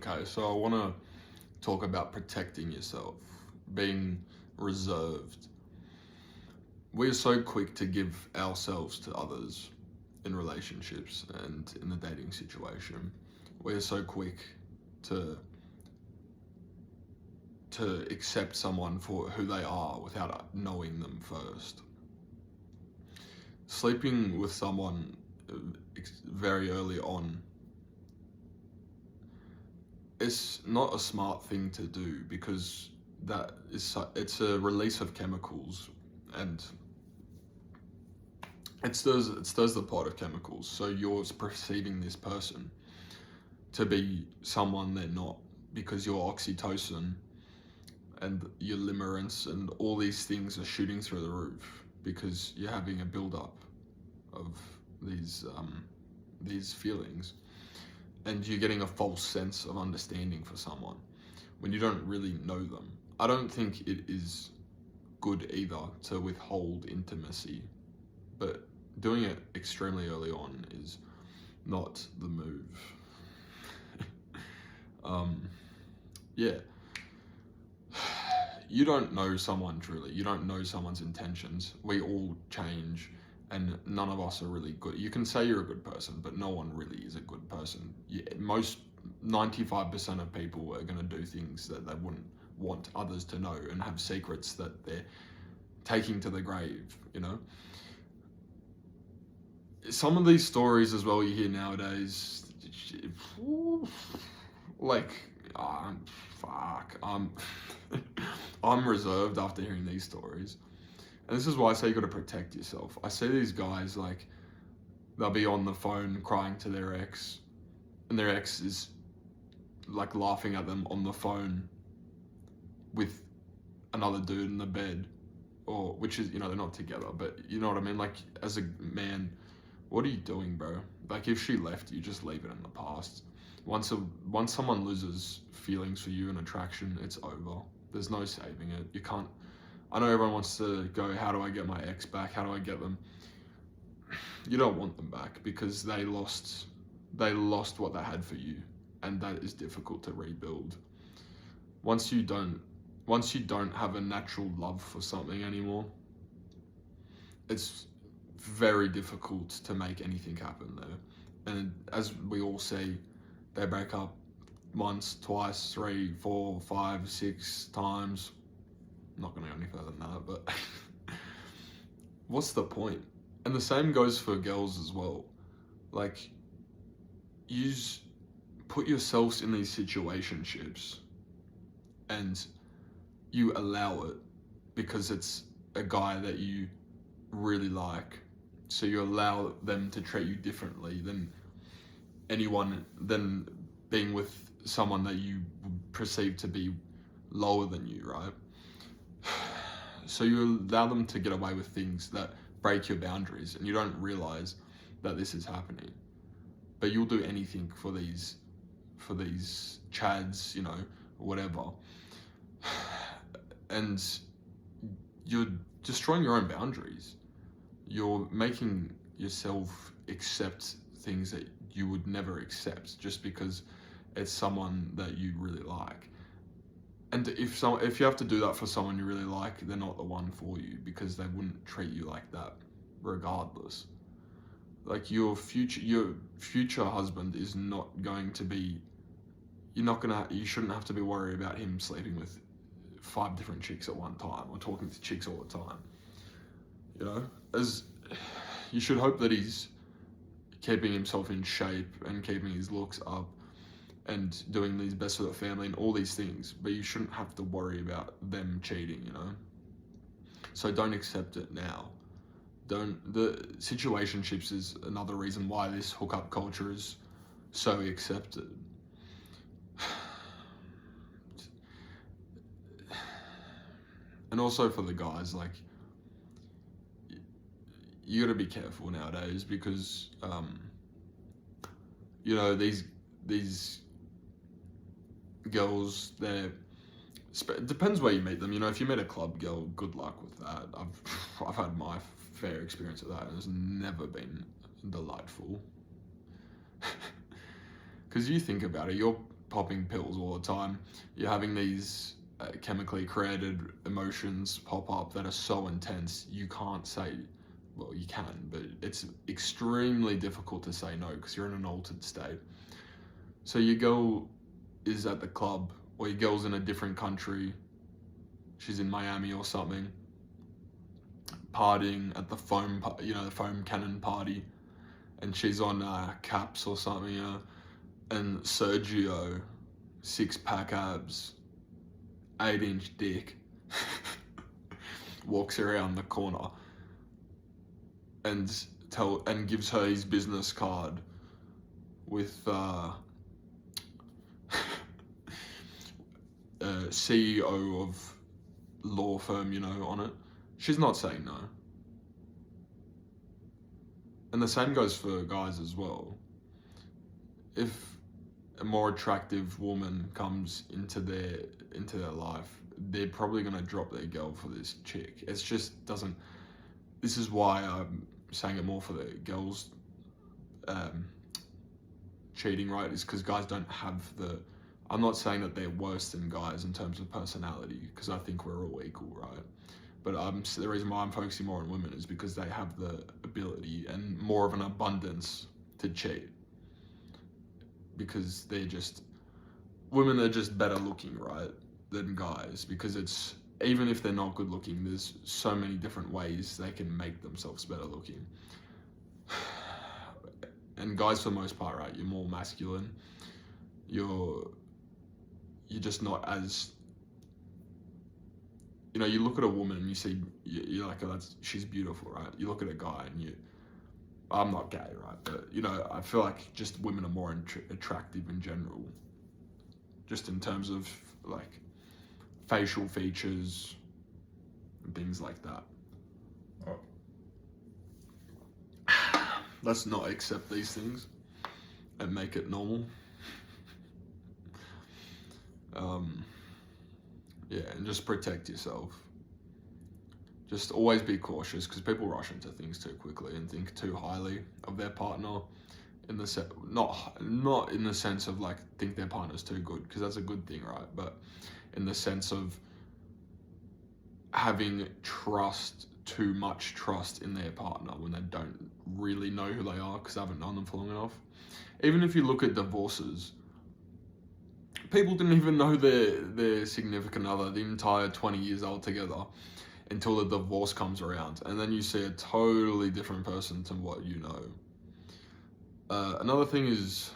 Okay, so I want to talk about protecting yourself, being reserved. We're so quick to give ourselves to others in relationships and in the dating situation. We're so quick to accept someone for who they are without knowing them first. Sleeping with someone very early on, it's not a smart thing to do because it's a release of chemicals, and it stirs the pot of chemicals, so you're perceiving this person to be someone they're not, because your oxytocin and your limerence and all these things are shooting through the roof because you're having a build-up of these feelings, and you're getting a false sense of understanding for someone when you don't really know them. I don't think it is good either to withhold intimacy, but doing it extremely early on is not the move. Yeah. You don't know someone truly. You don't know someone's intentions. We all change, and none of us are really good. You can say you're a good person, but no one really is a good person. Most 95% of people are going to do things that they wouldn't want others to know and have secrets that they're taking to the grave, you know? Some of these stories as well you hear nowadays, like, fuck, I'm reserved after hearing these stories. And this is why I say you gotta protect yourself. I see these guys, like, they'll be on the phone crying to their ex, and their ex is, like, laughing at them on the phone with another dude in the bed, or, which is, they're not together, but you know what I mean? Like, as a man, what are you doing, bro? Like, if she left you, just leave it in the past. Once someone loses feelings for you and attraction, it's over. There's no saving it. You can't. I know everyone wants to go, how do I get my ex back? How do I get them? You don't want them back because they lost what they had for you, and that is difficult to rebuild. Once you don't have a natural love for something anymore, it's very difficult to make anything happen there. And as we all see, they break up once, twice, 3, 4, 5, 6 times. I'm not going to go any further than that, but what's the point? And the same goes for girls as well. Like, put yourselves in these situationships and you allow it because it's a guy that you really like. So you allow them to treat you differently than being with someone that you perceive to be lower than you, right? So you allow them to get away with things that break your boundaries, and you don't realize that this is happening. But you'll do anything for these chads, whatever. And you're destroying your own boundaries. You're making yourself accept things that you would never accept just because it's someone that you really like. And if you have to do that for someone you really like, they're not the one for you because they wouldn't treat you like that regardless. Like, your future husband is not going to be, you shouldn't have to be worried about him sleeping with 5 different chicks at one time or talking to chicks all the time. As you should hope that he's keeping himself in shape and keeping his looks up and doing his best for the family and all these things, but you shouldn't have to worry about them cheating, So don't accept it now. The situationships is another reason why this hookup culture is so accepted. And also for the guys, like, you gotta be careful nowadays because, these girls, it depends where you meet them. If you meet a club girl, good luck with that. I've had my fair experience of that, and it's never been delightful. Because you think about it, you're popping pills all the time. You're having these chemically created emotions pop up that are so intense you can't say, well, you can, but it's extremely difficult to say no because you're in an altered state. So your girl is at the club, or your girl's in a different country, she's in Miami or something, partying at the the foam cannon party, and she's on Caps or something, and Sergio, 6-pack abs, 8-inch dick, walks around the corner and gives her his business card with CEO of law firm, on it. She's not saying no. And the same goes for guys as well. If a more attractive woman comes into their life, they're probably gonna drop their girl for this chick. It's just doesn't. This is why I'm saying it more for the girls cheating, right? Is because guys don't have the. I'm not saying that they're worse than guys in terms of personality, because I think we're all equal, right? But the reason why I'm focusing more on women is because they have the ability and more of an abundance to cheat. Because women are just better looking, right, than guys. Because it's, even if they're not good looking, there's so many different ways they can make themselves better looking. And guys, for the most part, right, you're more masculine. You're just not as, you look at a woman and you see, you're like, oh, she's beautiful, right? You look at a guy and I'm not gay, right? But, I feel like just women are more attractive in general. Just in terms of, like, facial features and things like that. Let's not accept these things and make it normal. Yeah, and just protect yourself. Just always be cautious, because people rush into things too quickly and think too highly of their partner. Not in the sense of like think their partner's too good, because that's a good thing, right? But in the sense of having too much trust in their partner when they don't really know who they are because they haven't known them for long enough. Even if you look at divorces, people didn't even know their significant other the entire 20 years old together until the divorce comes around, and then you see a totally different person to what you know. Another thing is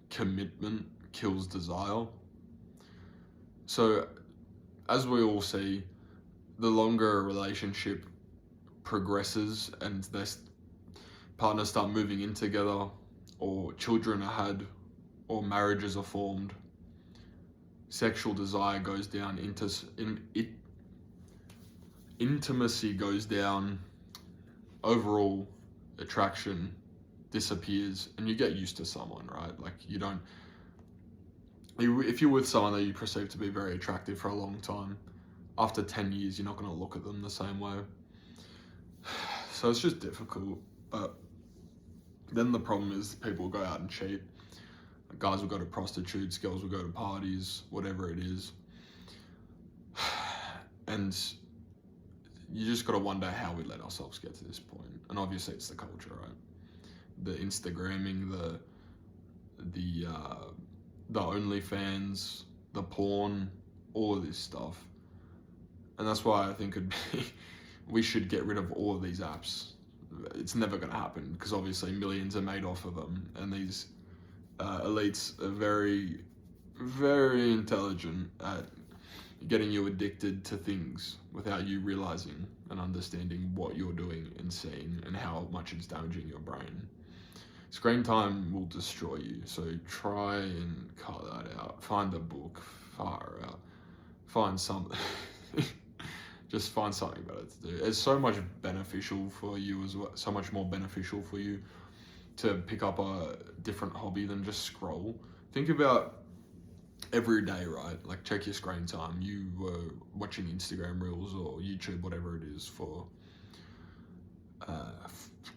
commitment kills desire. So, as we all see, the longer a relationship progresses and their partners start moving in together, or children are had, or marriages are formed, sexual desire goes down, intimacy goes down, overall attraction disappears, and you get used to someone, right? Like if you're with someone that you perceive to be very attractive for a long time, after 10 years, you're not going to look at them the same way. So it's just difficult. But then the problem is people go out and cheat. Guys will go to prostitutes, girls will go to parties, whatever it is. And you just got to wonder how we let ourselves get to this point. And obviously it's the culture, right? The Instagramming, the OnlyFans, the porn, all of this stuff. And that's why I think we should get rid of all of these apps. It's never going to happen, because obviously millions are made off of them, and these elites are very, very intelligent at getting you addicted to things without you realizing and understanding what you're doing and seeing and how much it's damaging your brain. Screen time will destroy you, so try and cut that out. Find a book, far out. Find something. Just find something better to do. It's so much beneficial for you as well. So much more beneficial for you to pick up a different hobby than just scroll. Think about every day, right? Like, check your screen time. You were watching Instagram Reels or YouTube, whatever it is, for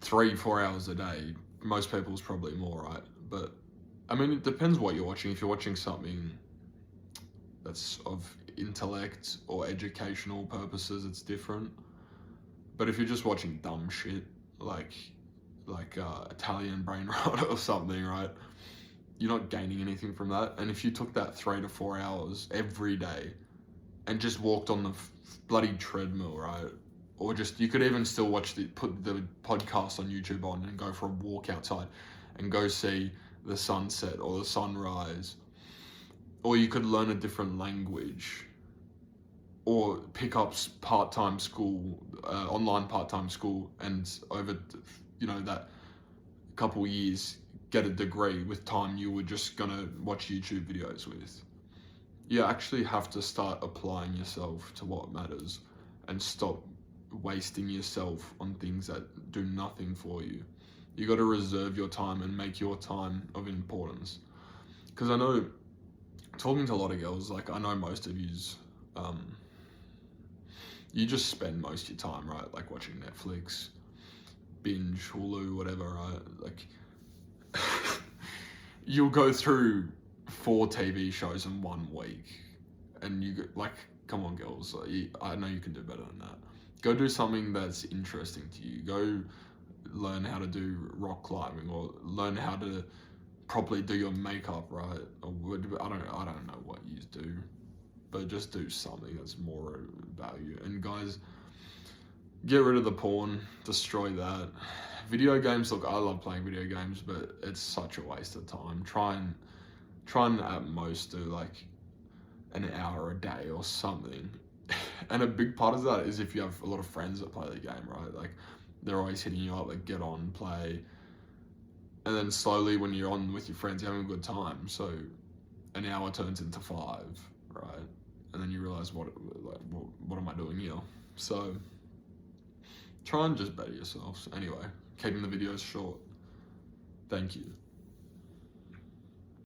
3-4 hours a day. Most people's probably more, right? But I mean, it depends what you're watching. If you're watching something that's of intellect or educational purposes, it's different. But if you're just watching dumb shit, like Italian brain rot or something, right? You're not gaining anything from that. And if you took that 3 to 4 hours every day and just walked on the bloody treadmill, right? Or just, you could even still put the podcast on YouTube on and go for a walk outside and go see the sunset or the sunrise. Or you could learn a different language or pick up part-time school, online part-time school, and over, that couple years get a degree with time you were just gonna watch YouTube videos with. You actually have to start applying yourself to what matters and stop wasting yourself on things that do nothing for you. You got to reserve your time and make your time of importance. Because I know, talking to a lot of girls, like I know most of yous, you just spend most of your time, right? Like watching Netflix, binge, Hulu, whatever, right? Like you'll go through 4 TV shows in 1 week, and come on, girls, I know you can do better than that. Go do something that's interesting to you. Go learn how to do rock climbing, or learn how to properly do your makeup, right? Or I don't know what you do, but just do something that's more value. And guys, get rid of the porn, destroy that. Video games, look, I love playing video games, but it's such a waste of time. Try and at most do like an hour a day or something. And a big part of that is if you have a lot of friends that play the game, right? Like they're always hitting you up, like get on, play. And then slowly when you're on with your friends, you're having a good time. So an hour turns into 5, right? And then you realize what am I doing here? So try and just better yourselves. Anyway, keeping the videos short. Thank you.